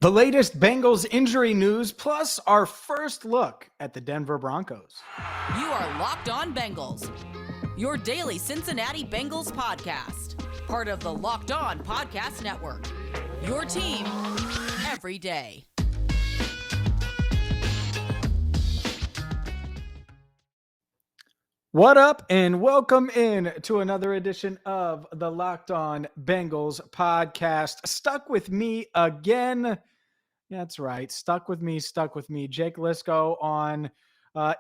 The latest Bengals injury news, plus our first look at the Denver Broncos. You are Locked On Bengals, your daily Cincinnati Bengals podcast, part of the Locked On Podcast Network, your team every day. What up, and welcome in to another edition of the Locked On Bengals podcast. Stuck with me again. That's right. Stuck with me. Jake Lisco on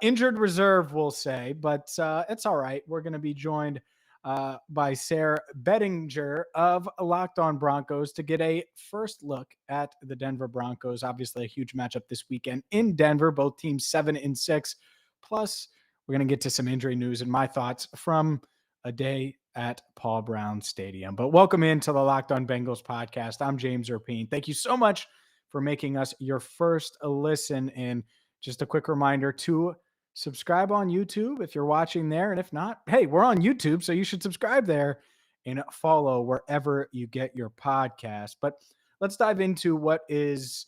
injured reserve, we'll say, but it's all right. We're going to be joined by Sayre Bedinger of Locked On Broncos to get a first look at the Denver Broncos. Obviously, a huge matchup this weekend in Denver. Both teams 7-6. Plus, we're going to get to some injury news and my thoughts from a day at Paul Brown Stadium. But welcome into the Locked On Bengals podcast. I'm James Rapien. Thank you so much for making us your first listen. And just a quick reminder to subscribe on YouTube if you're watching there. And if not, hey, we're on YouTube, so you should subscribe there and follow wherever you get your podcast. But let's dive into what is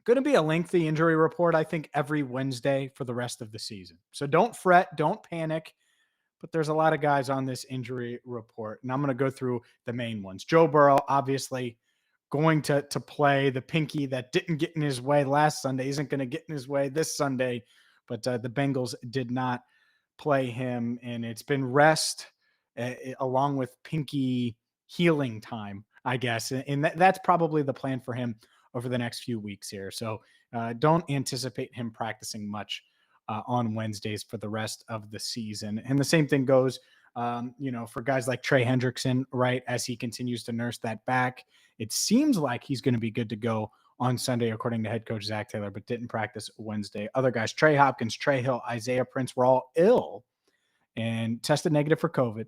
going to be a lengthy injury report, I think, every Wednesday for the rest of the season. So don't fret, don't panic, but there's a lot of guys on this injury report, and I'm going to go through the main ones. Joe Burrow, obviously, going to play. The pinky that didn't get in his way last Sunday isn't going to get in his way this Sunday, but the Bengals did not play him, and it's been rest along with pinky healing time, I guess, and that's probably the plan for him over the next few weeks here. So don't anticipate him practicing much on Wednesdays for the rest of the season. And the same thing goes, for guys like Trey Hendrickson, right? As he continues to nurse that back, it seems like he's going to be good to go on Sunday, according to head coach Zac Taylor, but didn't practice Wednesday. Other guys, Trey Hopkins, Trey Hill, Isaiah Prince, were all ill and tested negative for COVID,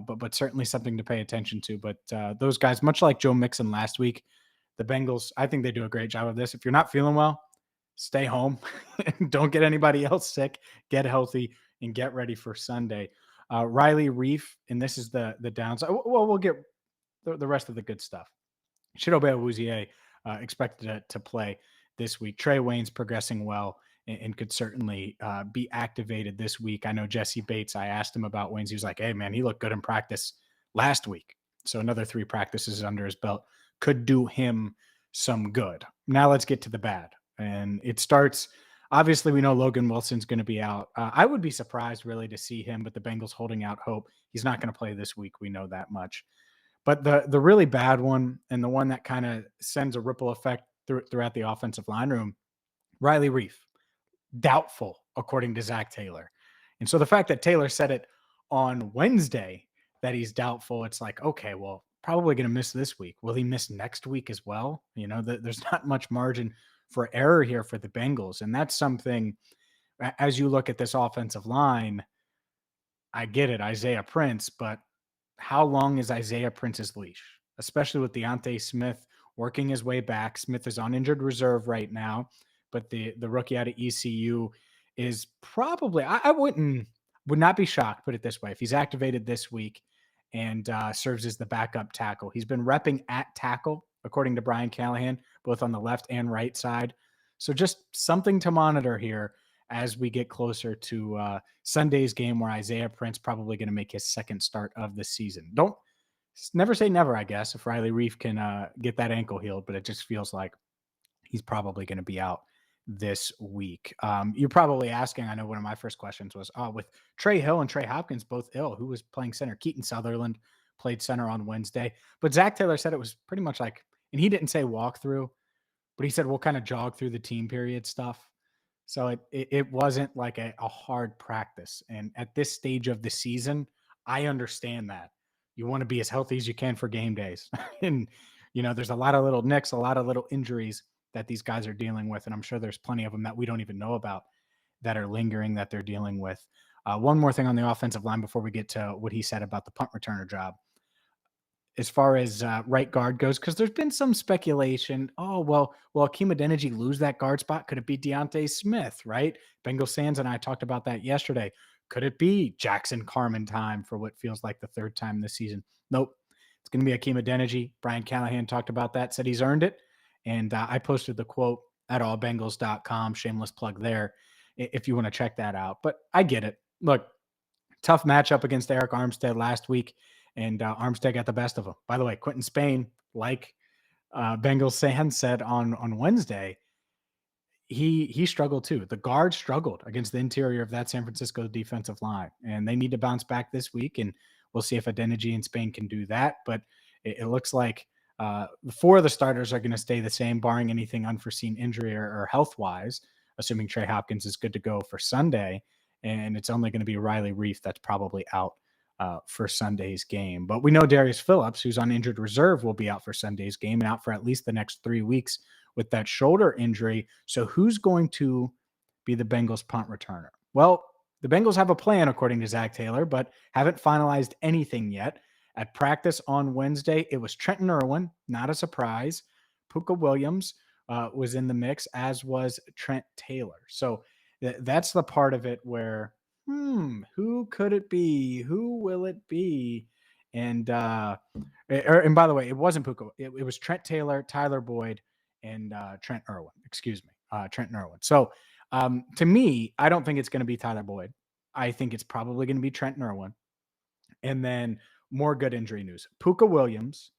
but certainly something to pay attention to. But those guys, much like Joe Mixon last week, the Bengals, I think they do a great job of this. If you're not feeling well, stay home. Don't get anybody else sick. Get healthy and get ready for Sunday. Reiff, and this is the downside. Well, we'll get the rest of the good stuff. Chidobe Awuzie expected to play this week. Trey Wayne's progressing well and could certainly be activated this week. I know Jesse Bates, I asked him about Wayne's. He was like, hey, man, he looked good in practice last week. So another 3 practices under his belt could do him some good. Now let's get to the bad. And it starts, obviously we know Logan Wilson's going to be out. I would be surprised really to see him, but the Bengals holding out hope. He's not going to play this week. We know that much. But the really bad one, and the one that kind of sends a ripple effect throughout the offensive line room, Reiff, doubtful, according to Zac Taylor. And so the fact that Taylor said it on Wednesday that he's doubtful, it's like, okay, well, probably going to miss this week. Will he miss next week as well? There's not much margin for error here for the Bengals. And that's something, as you look at this offensive line, I get it, Isaiah Prince, but how long is Isaiah Prince's leash? Especially with Deontay Smith working his way back. Smith is on injured reserve right now, but the rookie out of ECU is probably, I would not be shocked, put it this way, if he's activated this week and serves as the backup tackle. He's been repping at tackle, according to Bryce Callahan, both on the left and right side. So just something to monitor here as we get closer to Sunday's game, where Isaiah Prince probably going to make his second start of the season. Don't never say never, I guess, if Reiff can get that ankle healed, but it just feels like he's probably going to be out this week. You're probably asking, I know one of my first questions was, with Trey Hill and Trey Hopkins both ill, who was playing center? Keaton Sutherland played center on Wednesday, but Zac Taylor said it was pretty much like, and he didn't say walkthrough, but he said we'll kind of jog through the team period stuff. So it wasn't like a hard practice. And at this stage of the season, I understand that. You want to be as healthy as you can for game days. And, there's a lot of little nicks, a lot of little injuries that these guys are dealing with. And I'm sure there's plenty of them that we don't even know about that are lingering that they're dealing with. One more thing on the offensive line before we get to what he said about the punt returner job. As far as right guard goes, because there's been some speculation. Oh, well, Akeem Adeniji lose that guard spot? Could it be Deontay Smith, right? Bengal Sands and I talked about that yesterday. Could it be Jackson Carman time for what feels like the third time this season? Nope. It's going to be Akeem Adeniji. Bryce Callahan talked about that, said he's earned it, And I posted the quote at allbengals.com, shameless plug there, if you want to check that out. But I get it. Look, tough matchup against Eric Armstead last week, and Armstead got the best of him. By the way, Quentin Spain, like Bengals fans said on Wednesday, he struggled too. The guards struggled against the interior of that San Francisco defensive line, and they need to bounce back this week. And we'll see if Adeniji and Spain can do that. But it looks like four of the starters are going to stay the same, barring anything unforeseen injury or health wise, assuming Trey Hopkins is good to go for Sunday. And it's only going to be Riley Reiff that's probably out for Sunday's game. But we know Darius Phillips, who's on injured reserve, will be out for Sunday's game and out for at least the next 3 weeks with that shoulder injury. So who's going to be the Bengals punt returner? Well, the Bengals have a plan, according to Zach Taylor, but haven't finalized anything yet. At practice on Wednesday, it was Trenton Irwin, not a surprise. Puka Williams was in the mix, as was Trent Taylor. So that's the part of it where, who could it be? Who will it be? And by the way, it wasn't Puka. It was Trent Taylor, Tyler Boyd, and Trent Irwin. Trenton Irwin. So to me, I don't think it's going to be Tyler Boyd. I think it's probably going to be Trenton Irwin. And then more good injury news. Puka Williams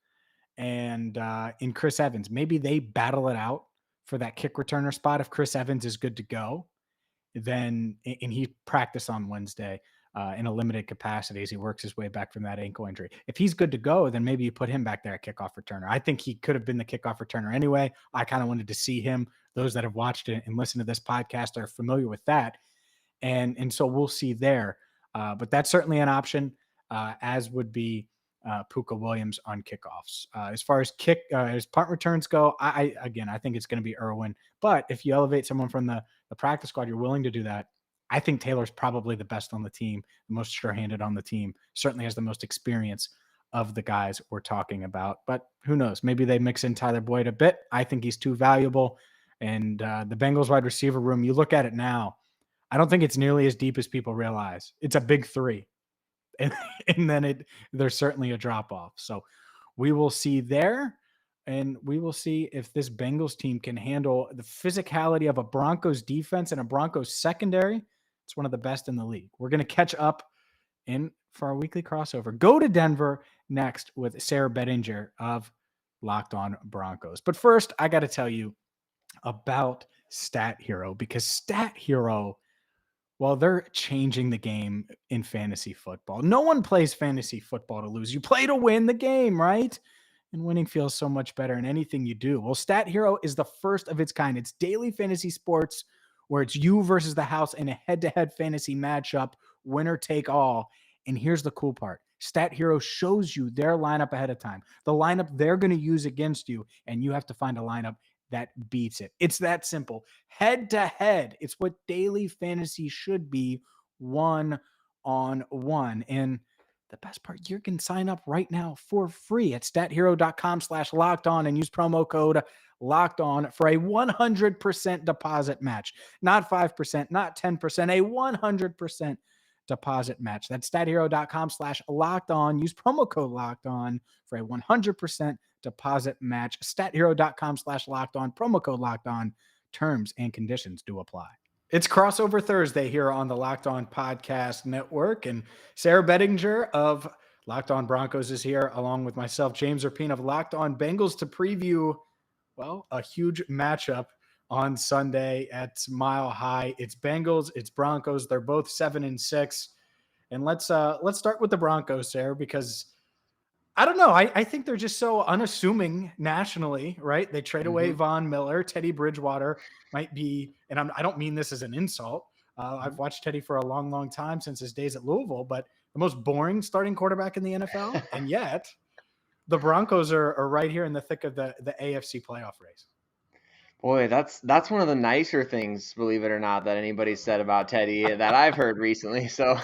and in Chris Evans. Maybe they battle it out for that kick returner spot. If Chris Evans is good to go, then, and he practiced on Wednesday in a limited capacity as he works his way back from that ankle injury. If he's good to go, then maybe you put him back there at kickoff returner. I think he could have been the kickoff returner anyway. I kind of wanted to see him. Those that have watched it and listened to this podcast are familiar with that. And so we'll see there. But that's certainly an option, as would be Puka Williams on kickoffs. As far as as punt returns go, I think it's going to be Irwin. But if you elevate someone from the practice squad, you're willing to do that. I think Taylor's probably the best on the team, the most sure-handed on the team, certainly has the most experience of the guys we're talking about. But who knows? Maybe they mix in Tyler Boyd a bit. I think he's too valuable. And the Bengals wide receiver room, you look at it now, I don't think it's nearly as deep as people realize. It's a big three. And then there's certainly a drop-off. So we will see there. And we will see if this Bengals team can handle the physicality of a Broncos defense and a Broncos secondary. It's one of the best in the league. We're going to catch up for our weekly crossover. Go to Denver next with Sayre Bedinger of Locked On Broncos. But first, I got to tell you about StatHero, because StatHero, well, they're changing the game in fantasy football. No one plays fantasy football to lose. You play to win the game, right? And winning feels so much better in anything you do. Well, StatHero is the first of its kind. It's daily fantasy sports where it's you versus the house in a head-to-head fantasy matchup, winner take all. And here's the cool part. StatHero shows you their lineup ahead of time, the lineup they're going to use against you, and you have to find a lineup that beats it. It's that simple. Head-to-head. It's what daily fantasy should be, one-on-one. And the best part, you can sign up right now for free at stathero.com/lockedon and use promo code LOCKEDON for a 100% deposit match. Not 5%, not 10%, a 100% deposit match. That's stathero.com/lockedon. Use promo code LOCKEDON for a 100% deposit match. stathero.com/lockedon, promo code LOCKEDON. Terms and conditions do apply. It's Crossover Thursday here on the Locked On Podcast Network, and Sayre Bedinger of Locked On Broncos is here, along with myself, James Rapien of Locked On Bengals, to preview, well, a huge matchup on Sunday at Mile High. It's Bengals, it's Broncos. They're both 7-6, and let's start with the Broncos, Sayre, because I don't know. I think they're just so unassuming nationally, right? They trade away Von Miller. Teddy Bridgewater might be, and I don't mean this as an insult. I've watched Teddy for a long, long time, since his days at Louisville, but the most boring starting quarterback in the NFL. And yet the Broncos are right here in the thick of the AFC playoff race. Boy, that's one of the nicer things, believe it or not, that anybody said about Teddy that I've heard recently. So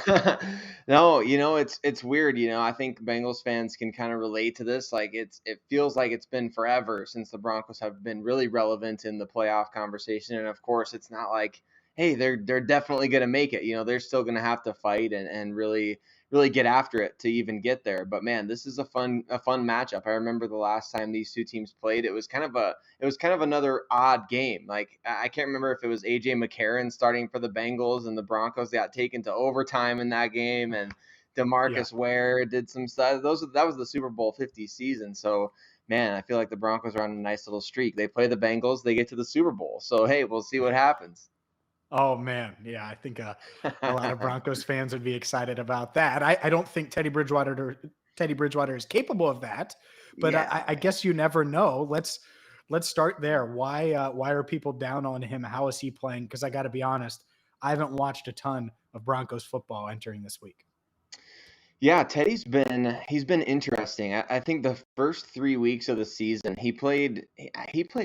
no, it's weird. I think Bengals fans can kind of relate to this. Like it feels like it's been forever since the Broncos have been really relevant in the playoff conversation. And of course, it's not like, hey, they're definitely going to make it. They're still going to have to fight and really really get after it to even get there. But man, this is a fun matchup. I remember the last time these two teams played, it was kind of another odd game. Like I can't remember if it was AJ McCarron starting for the Bengals and the Broncos got taken to overtime in that game, and DeMarcus Ware did some stuff. That was the Super Bowl 50 season. So man, I feel like the Broncos are on a nice little streak. They play the Bengals, they get to the Super Bowl. So hey, we'll see what happens. Oh man, yeah, I think a lot of Broncos fans would be excited about that. I don't think Teddy Bridgewater is capable of that, but Yeah. I guess you never know. Let's start there. Why are people down on him? How is he playing? Because I got to be honest, I haven't watched a ton of Broncos football entering this week. Yeah, he's been interesting. I think the first 3 weeks of the season he played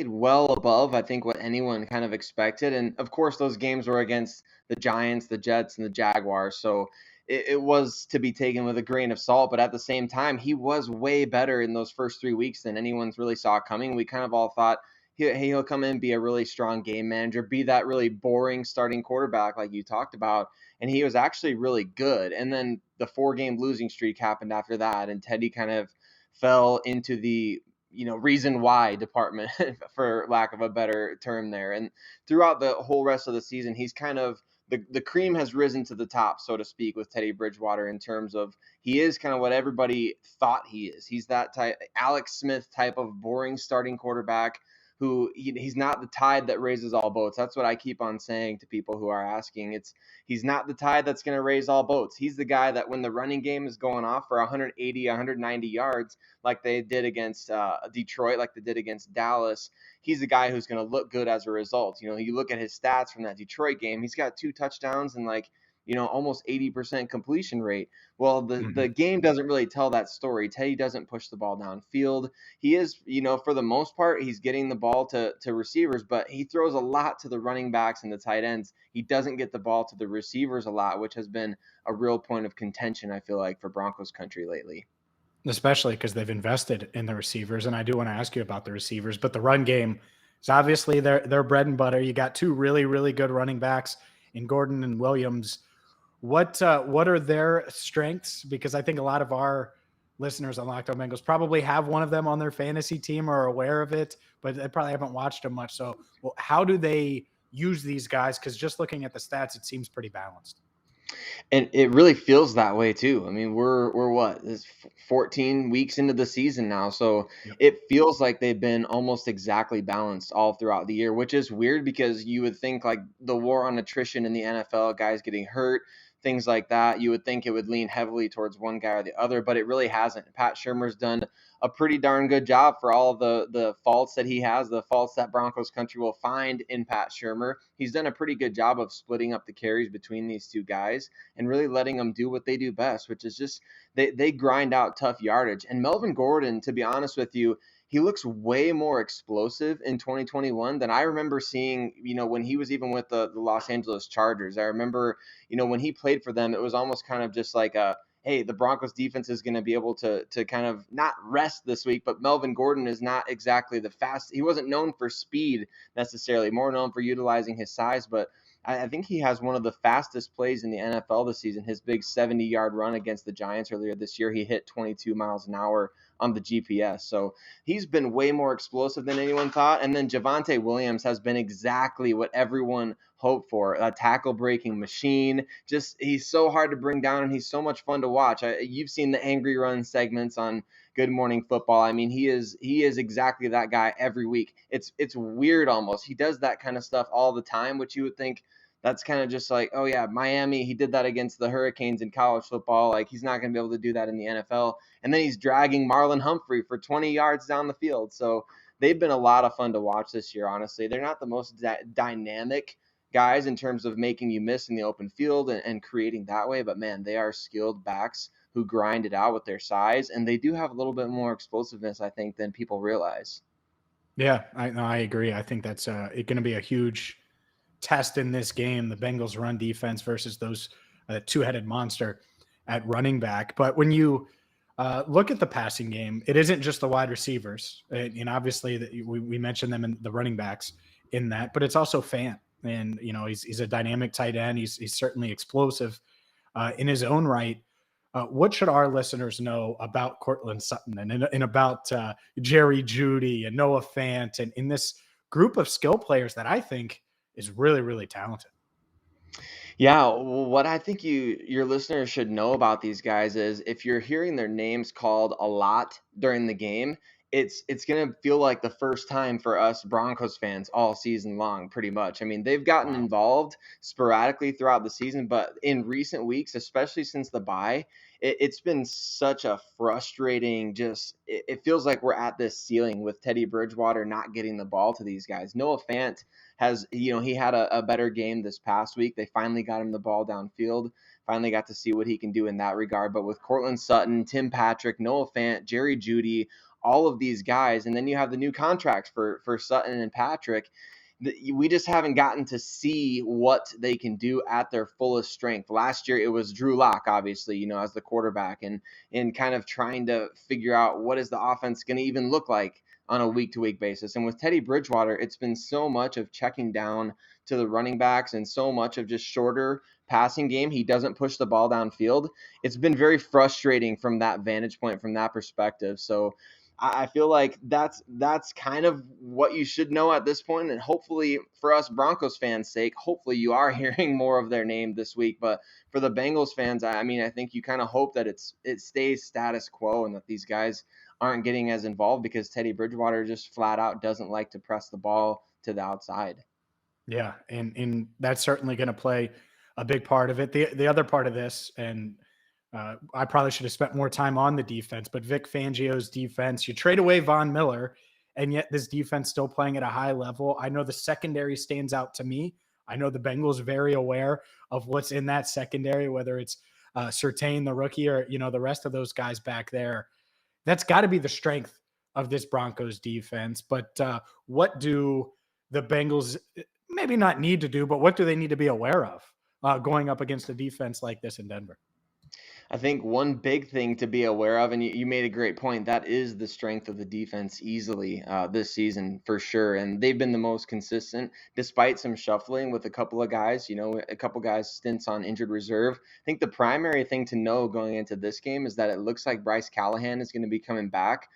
well above I think what anyone kind of expected, and of course those games were against the Giants, the Jets, and the Jaguars, so it was to be taken with a grain of salt. But at the same time, he was way better in those first 3 weeks than anyone's really saw coming. We kind of all thought he'll come in, be a really strong game manager, be that really boring starting quarterback like you talked about, and he was actually really good. And then the 4-game losing streak happened after that, and Teddy kind of fell into the reason why department for lack of a better term there. And throughout the whole rest of the season, he's kind of the cream has risen to the top, so to speak, with Teddy Bridgewater, in terms of he is kind of what everybody thought he is. He's that type, Alex Smith type of boring starting quarterback who he's not the tide that raises all boats. That's what I keep on saying to people who are asking. He's not the tide that's going to raise all boats. He's the guy that when the running game is going off for 180, 190 yards, like they did against Detroit, like they did against Dallas, he's the guy who's going to look good as a result. You look at his stats from that Detroit game, he's got 2 touchdowns and almost 80% completion rate. Well, the game doesn't really tell that story. Teddy doesn't push the ball downfield. He is, for the most part, he's getting the ball to receivers, but he throws a lot to the running backs and the tight ends. He doesn't get the ball to the receivers a lot, which has been a real point of contention, I feel like, for Broncos country lately. Especially because they've invested in the receivers. And I do want to ask you about the receivers, but the run game is obviously their bread and butter. You got 2 really, really good running backs in Gordon and Williams. What are their strengths? Because I think a lot of our listeners on Locked On Bengals probably have one of them on their fantasy team or are aware of it, but they probably haven't watched them much. So how do they use these guys? Because just looking at the stats, it seems pretty balanced. And it really feels that way too. I mean, we're what, this 14 weeks into the season now, so It feels like they've been almost exactly balanced all throughout the year, which is weird because you would think like the war on attrition in the NFL, guys getting hurt, things like that, you would think it would lean heavily towards one guy or the other, but it really hasn't. Pat Shurmur's done a pretty darn good job for all of the faults that he has, the faults that Broncos country will find in Pat Shurmur. He's done a pretty good job of splitting up the carries between these two guys and really letting them do what they do best, which is just they grind out tough yardage. And Melvin Gordon, to be honest with you, he looks way more explosive in 2021 than I remember seeing, when he was even with the Los Angeles Chargers. I remember, when he played for them, it was almost kind of just like hey, the Broncos defense is going to be able to kind of not rest this week, but Melvin Gordon is not exactly the fast. He wasn't known for speed necessarily, more known for utilizing his size, but I think he has one of the fastest plays in the NFL this season. His big 70-yard run against the Giants earlier this year, he hit 22 miles an hour on the GPS. So he's been way more explosive than anyone thought. And then Javonte Williams has been exactly what everyone hoped for, a tackle-breaking machine. Just he's so hard to bring down, and he's so much fun to watch. You've seen the angry run segments on Good Morning Football. I mean, he is exactly that guy every week. It's weird almost. He does that kind of stuff all the time, which you would think that's kind of just like, oh yeah, Miami, he did that against the Hurricanes in college football. Like he's not going to be able to do that in the NFL. And then he's dragging Marlon Humphrey for 20 yards down the field. So they've been a lot of fun to watch this year, honestly. They're not the most dynamic guys in terms of making you miss in the open field and creating that way. But man, they are skilled backs who grind it out with their size. And they do have a little bit more explosiveness, I think, than people realize. Yeah, I agree. I think that's going to be a huge test in this game, the Bengals run defense versus those two-headed monster at running back. But when you look at the passing game, it isn't just the wide receivers. And obviously we mentioned them in the running backs in that, but it's also Fant. And, he's a dynamic tight end. He's certainly explosive in his own right. What should our listeners know about Courtland Sutton and about Jerry Jeudy and Noah Fant and in this group of skill players that I think is really, really talented? Yeah, what I think your listeners should know about these guys is if you're hearing their names called a lot during the game, it's gonna feel like the first time for us Broncos fans all season long, pretty much. I mean, they've gotten Wow. involved sporadically throughout the season, but in recent weeks, especially since the bye, it's been such a frustrating. It feels like we're at this ceiling with Teddy Bridgewater not getting the ball to these guys. Noah Fant has, he had a better game this past week. They finally got him the ball downfield, finally got to see what he can do in that regard. But with Courtland Sutton, Tim Patrick, Noah Fant, Jerry Jeudy, all of these guys, and then you have the new contracts for Sutton and Patrick, we just haven't gotten to see what they can do at their fullest strength. Last year, it was Drew Lock, obviously, as the quarterback, and kind of trying to figure out what is the offense going to even look like on a week-to-week basis. And with Teddy Bridgewater, it's been so much of checking down to the running backs and so much of just shorter passing game. He doesn't push the ball downfield. It's been very frustrating from that vantage point, from that perspective. So I feel like that's kind of what you should know at this point. And hopefully for us Broncos fans' sake, hopefully you are hearing more of their name this week. But for the Bengals fans, I mean, I think you kind of hope that it stays status quo and that these guys aren't getting as involved because Teddy Bridgewater just flat out doesn't like to press the ball to the outside. Yeah, and that's certainly going to play a big part of it. The other part of this, and I probably should have spent more time on the defense, but Vic Fangio's defense, you trade away Von Miller, and yet this defense still playing at a high level. I know the secondary stands out to me. I know the Bengals very aware of what's in that secondary, whether it's Surtain, the rookie, or the rest of those guys back there. That's got to be the strength of this Broncos defense. But what do the Bengals maybe not need to do, but what do they need to be aware of going up against a defense like this in Denver? I think one big thing to be aware of, and you made a great point, that is the strength of the defense easily this season for sure. And they've been the most consistent despite some shuffling with a couple of guys, a couple guys stints on injured reserve. I think the primary thing to know going into this game is that it looks like Bryce Callahan is going to be coming back.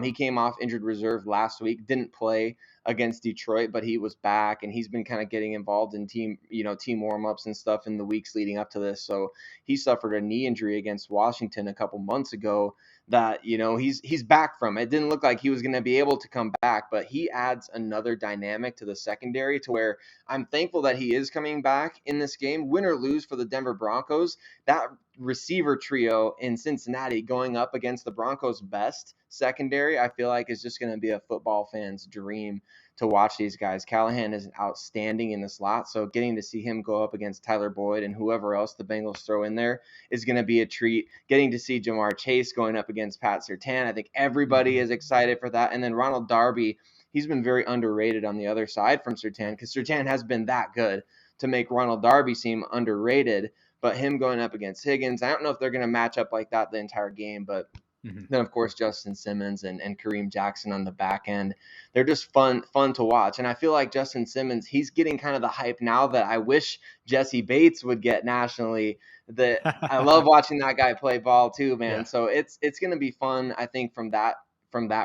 He came off injured reserve last week, didn't play against Detroit, but he was back and he's been kind of getting involved in team warmups and stuff in the weeks leading up to this. So he suffered a knee injury against Washington a couple months ago that, he's back from. It didn't look like he was going to be able to come back, but he adds another dynamic to the secondary to where I'm thankful that he is coming back in this game. Win or lose for the Denver Broncos, that receiver trio in Cincinnati going up against the Broncos' best secondary, I feel like is just going to be a football fan's dream to watch these guys. Callahan is outstanding in the slot, so getting to see him go up against Tyler Boyd and whoever else the Bengals throw in there is going to be a treat. Getting to see Jamar Chase going up against Pat Surtain, I think everybody is excited for that. And then Ronald Darby, he's been very underrated on the other side from Surtain because Surtain has been that good to make Ronald Darby seem underrated. But him going up against Higgins, I don't know if they're going to match up like that the entire game, but then, of course, Justin Simmons and Kareem Jackson on the back end. They're just fun to watch. And I feel like Justin Simmons, he's getting kind of the hype now that I wish Jesse Bates would get nationally. I love watching that guy play ball too, man. Yeah. So it's going to be fun, I think, from that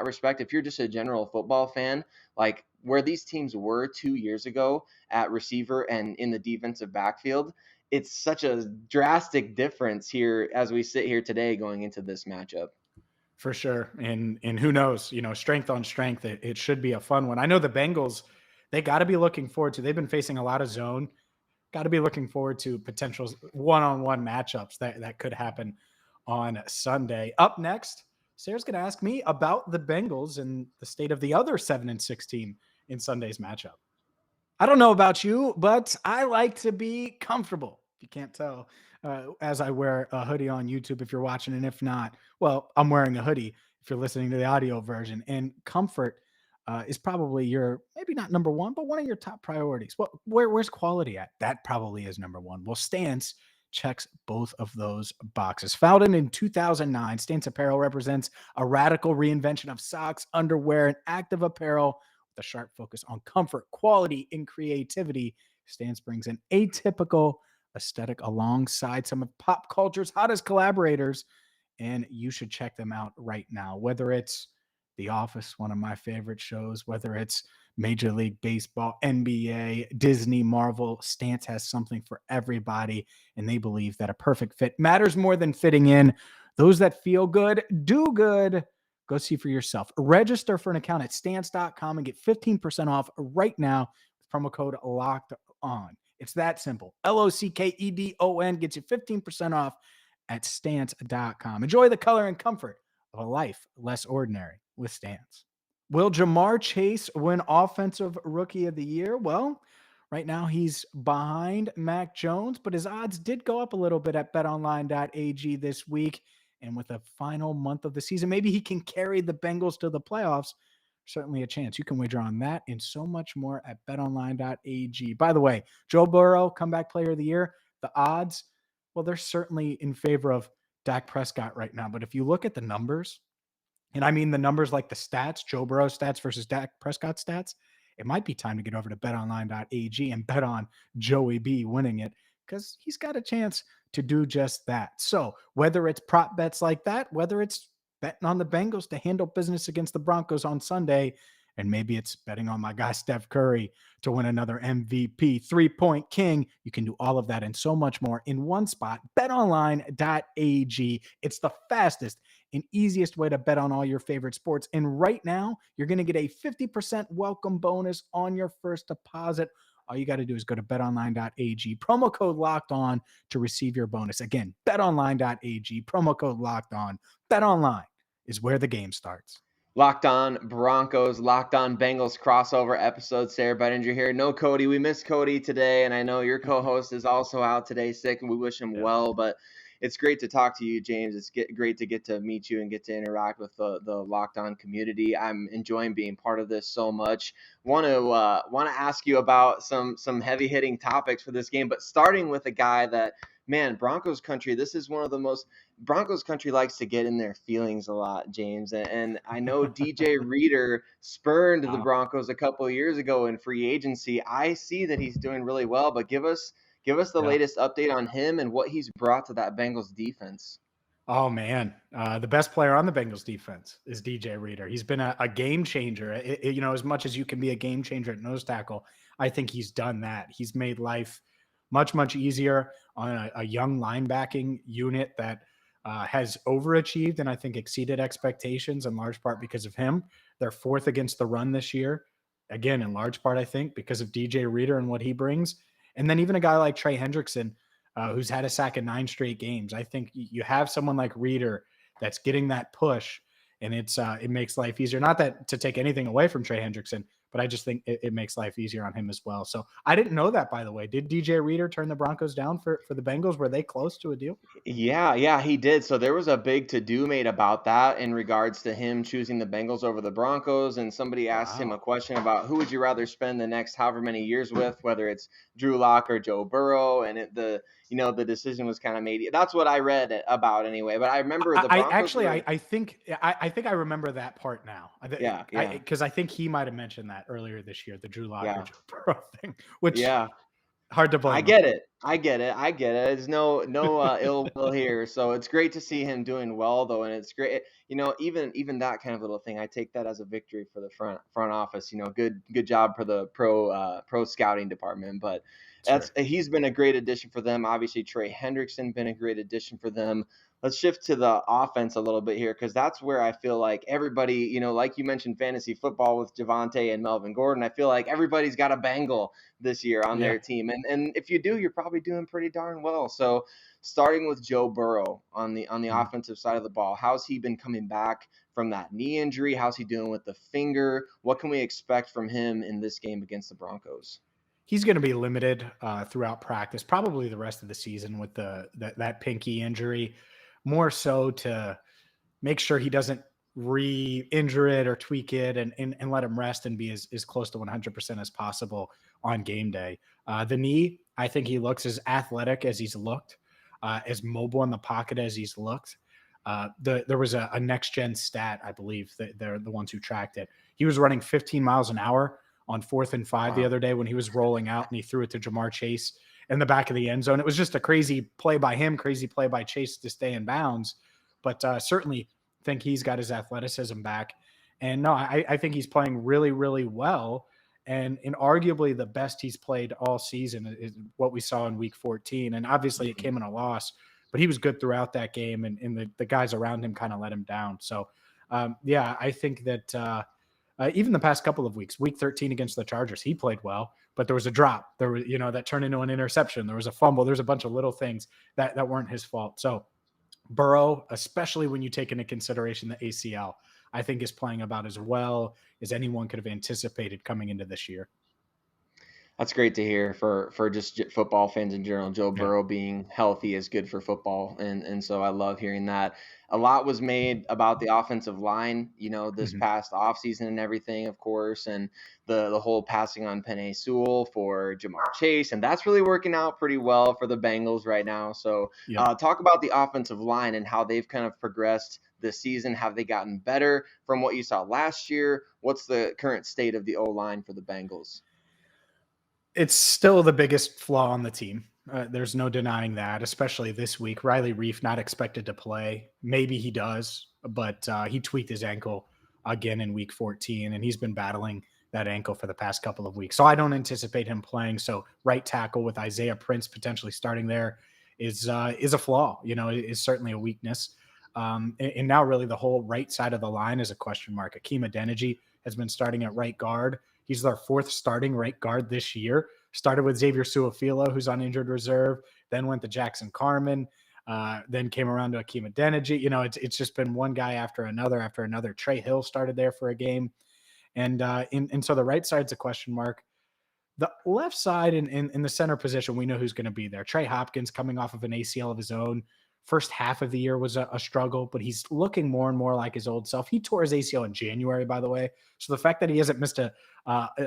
respect. If you're just a general football fan, like where these teams were 2 years ago at receiver and in the defensive backfield, it's such a drastic difference here as we sit here today going into this matchup. For sure. And who knows, strength on strength, it should be a fun one. I know the Bengals, they got to be looking forward to, they've been facing a lot of zone, got to be looking forward to potential one-on-one matchups that could happen on Sunday. Up next, Sayre's going to ask me about the Bengals and the state of the other 7-6 team in Sunday's matchup. I don't know about you, but I like to be comfortable. If you can't tell, as I wear a hoodie on YouTube, if you're watching, and if not, well, I'm wearing a hoodie if you're listening to the audio version. And comfort is probably your, maybe not number one, but one of your top priorities. Well, where's quality at? That probably is number one. Well, Stance checks both of those boxes. Founded in 2009, Stance Apparel represents a radical reinvention of socks, underwear, and active apparel with a sharp focus on comfort, quality, and creativity. Stance brings an atypical aesthetic alongside some of pop culture's hottest collaborators. And you should check them out right now, whether it's The Office, one of my favorite shows, whether it's Major League Baseball, NBA, Disney, Marvel. Stance has something for everybody, and they believe that a perfect fit matters more than fitting in. Those that feel good do good. Go see for yourself. Register for an account at stance.com and get 15% off right now with promo code locked on. It's that simple. LOCKEDON gets you 15% off at stance.com. Enjoy the color and comfort of a life less ordinary with Stance. Will Jamar Chase win Offensive Rookie of the Year? Well, right now he's behind Mac Jones, but his odds did go up a little bit at betonline.ag this week. And with a final month of the season, maybe he can carry the Bengals to the playoffs. Certainly a chance. You can wager on that and so much more at betonline.ag. By the way, Joe Burrow, comeback player of the year, the odds, well, they're certainly in favor of Dak Prescott right now. But if you look at the numbers, and I mean the numbers like the stats, Joe Burrow stats versus Dak Prescott stats, it might be time to get over to betonline.ag and bet on Joey B winning it, because he's got a chance to do just that. So whether it's prop bets like that, whether it's betting on the Bengals to handle business against the Broncos on Sunday, and maybe it's betting on my guy Steph Curry to win another MVP, 3-point king, you can do all of that and so much more in one spot, betonline.ag. It's the fastest and easiest way to bet on all your favorite sports. And right now, you're going to get a 50% welcome bonus on your first deposit. All you got to do is go to betonline.ag, promo code locked on to receive your bonus. Again, betonline.ag, promo code locked on. BetOnline is where the game starts. Locked On Broncos, Locked On Bengals crossover episode. Sayre Bedinger here. No Cody. We missed Cody today, and I know your co-host is also out today sick, and we wish him well. But it's great to talk to you, James. It's great to get to meet you and get to interact with the Locked On community. I'm enjoying being part of this so much. Want to ask you about some heavy hitting topics for this game, but starting with a guy that, man, Broncos country. This is one of the most Broncos country likes to get in their feelings a lot, James. And I know DJ Reader spurned the Broncos a couple of years ago in free agency. I see that he's doing really well, but give us the latest update on him and what he's brought to that Bengals defense. Oh, man. The best player on the Bengals defense is DJ Reader. He's been a game changer. As much as you can be a game changer at nose tackle, I think he's done that. He's made life much, much easier on a young linebacking unit that has overachieved and I think exceeded expectations in large part because of him. They're fourth against the run this year. Again, in large part, I think, because of DJ Reader and what he brings. And then even a guy like Trey Hendrickson, who's had a sack in 9 straight games. I think you have someone like Reader that's getting that push, and it makes life easier. Not that to take anything away from Trey Hendrickson, but I just think it makes life easier on him as well. So I didn't know that, by the way. Did DJ Reader turn the Broncos down for the Bengals? Were they close to a deal? Yeah, he did. So there was a big to-do made about that in regards to him choosing the Bengals over the Broncos. And somebody asked him a question about who would you rather spend the next however many years with, whether it's Drew Lock or Joe Burrow. And the decision was kind of made. That's what I read about anyway. But I remember the Broncos. I think I remember that part now. Yeah. Because I think he might have mentioned that earlier this year, the Drew Lock or Joe Burrow thing, which hard to blame. I get it. There's no ill will here. So it's great to see him doing well, though, and it's great. Even that kind of little thing, I take that as a victory for the front office. Good job for the pro scouting department. But he's been a great addition for them. Obviously, Trey Hendrickson been a great addition for them. Let's shift to the offense a little bit here, because that's where I feel like everybody, like you mentioned, fantasy football with Javonte and Melvin Gordon. I feel like everybody's got a Bengal this year on their team. And if you do, you're probably doing pretty darn well. So starting with Joe Burrow on the offensive side of the ball, how's he been coming back from that knee injury? How's he doing with the finger? What can we expect from him in this game against the Broncos? He's going to be limited throughout practice, probably the rest of the season with that pinky injury, more so to make sure he doesn't re-injure it or tweak it and let him rest and be as close to 100% as possible on game day. The knee, I think he looks as athletic as he's looked, as mobile in the pocket as he's looked. There was a next-gen stat, I believe, that they're the ones who tracked it. He was running 15 miles an hour on 4th and 5 the other day when he was rolling out and he threw it to Jamar Chase in the back of the end zone. It was just a crazy play by him, crazy play by Chase to stay in bounds. But certainly think he's got his athleticism back. And no, I think he's playing really, really well. And arguably the best he's played all season is what we saw in week 14. And obviously it came in a loss, but he was good throughout that game. And the guys around him kind of let him down. So, yeah, I think that even the past couple of weeks, week 13 against the Chargers, he played well, but there was a drop. There was, that turned into an interception. There was a fumble. There's a bunch of little things that weren't his fault. So Burrow, especially when you take into consideration the ACL, I think is playing about as well as anyone could have anticipated coming into this year. That's great to hear for just football fans in general. Joe Burrow being healthy is good for football. And so I love hearing that. A lot was made about the offensive line, this past offseason and everything, of course, and the whole passing on Penei Sewell for Jamar Chase. And that's really working out pretty well for the Bengals right now. So talk about the offensive line and how they've kind of progressed this season. Have they gotten better from what you saw last year? What's the current state of the O-line for the Bengals? It's still the biggest flaw on the team. There's no denying that, especially this week. Reiff not expected to play. Maybe he does, but he tweaked his ankle again in week 14, and he's been battling that ankle for the past couple of weeks. So I don't anticipate him playing. So right tackle with Isaiah Prince potentially starting there is a flaw, is certainly a weakness. And now really the whole right side of the line is a question mark. Akeem Adeniji has been starting at right guard. He's their fourth starting right guard this year. Started with Xavier Su'a-Filo, who's on injured reserve, then went to Jackson Carman, then came around to Akeem Adeniji. It's just been one guy after another. Trey Hill started there for a game. And so the right side's a question mark. The left side in the center position, we know who's going to be there. Trey Hopkins coming off of an ACL of his own. First half of the year was a struggle, but he's looking more and more like his old self. He tore his ACL in January, by the way. So the fact that he hasn't missed a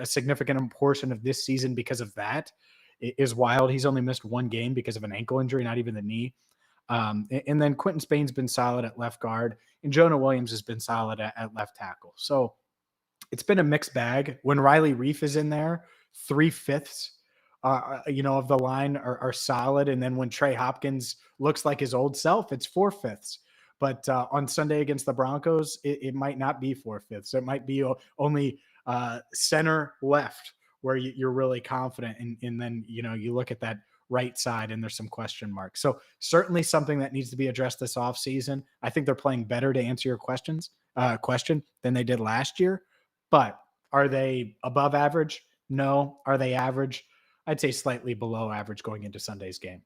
significant portion of this season because of that is wild. He's only missed one game because of an ankle injury, not even the knee. And then Quentin Spain's been solid at left guard, and Jonah Williams has been solid at left tackle. So it's been a mixed bag. When Riley Reiff is in there, 3/5 of the line are solid. And then when Trey Hopkins looks like his old self, it's 4/5. But on Sunday against the Broncos, it might not be 4/5. It might be only center left where you're really confident. And then, you look at that right side and there's some question marks. So certainly something that needs to be addressed this offseason. I think they're playing better to answer your question than they did last year. But are they above average? No. Are they average? I'd say slightly below average going into Sunday's game.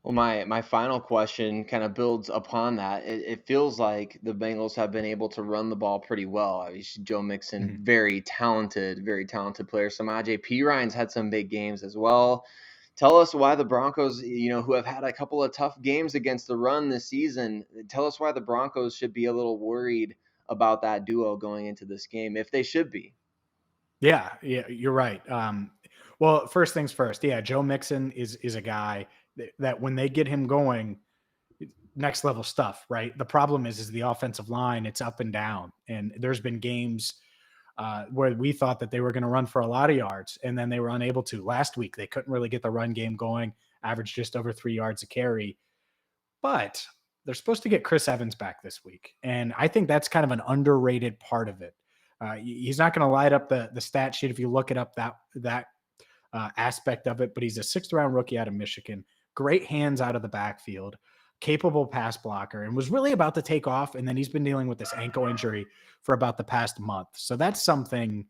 Well, my final question kind of builds upon that. It feels like the Bengals have been able to run the ball pretty well. Obviously, Joe Mixon, very talented player. Samaje Perine's had some big games as well. Tell us why the Broncos, who have had a couple of tough games against the run this season, tell us why the Broncos should be a little worried about that duo going into this game, if they should be. Yeah, you're right. Well, first things first. Yeah, Joe Mixon is a guy that when they get him going, next level stuff, right? The problem is the offensive line. It's up and down. And there's been games where we thought that they were going to run for a lot of yards, and then they were unable to. Last week, they couldn't really get the run game going, averaged just over 3 yards a carry. But they're supposed to get Chris Evans back this week. And I think that's kind of an underrated part of it. He's not going to light up the stat sheet if you look it up that aspect of it, but he's a 6th-round rookie out of Michigan. Great hands out of the backfield, capable pass blocker, and was really about to take off. And then he's been dealing with this ankle injury for about the past month. So that's something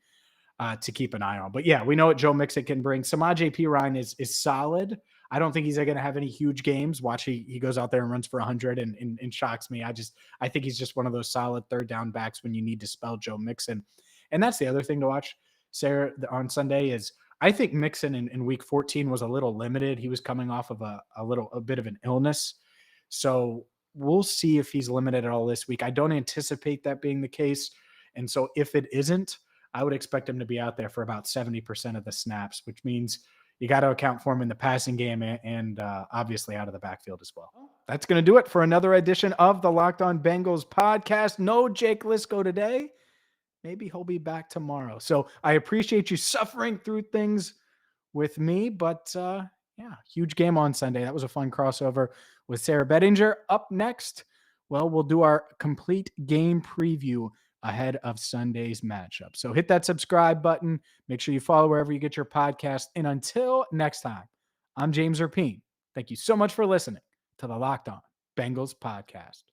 to keep an eye on. But yeah, we know what Joe Mixon can bring. Samaje Perine is solid. I don't think he's going to have any huge games. Watch, he goes out there and runs for 100 and shocks me. I think he's just one of those solid third down backs when you need to spell Joe Mixon. And that's the other thing to watch, Sarah, on Sunday is I think Mixon in week 14 was a little limited. He was coming off of a bit of an illness. So we'll see if he's limited at all this week. I don't anticipate that being the case. And so if it isn't, I would expect him to be out there for about 70% of the snaps, which means you got to account for him in the passing game and obviously out of the backfield as well. That's going to do it for another edition of the Locked On Bengals podcast. No Jake Liscow today. Maybe he'll be back tomorrow. So I appreciate you suffering through things with me. But yeah, huge game on Sunday. That was a fun crossover with Sayre Bedinger. Up next, well, we'll do our complete game preview ahead of Sunday's matchup. So hit that subscribe button. Make sure you follow wherever you get your podcast. And until next time, I'm James Rapien. Thank you so much for listening to the Locked On Bengals podcast.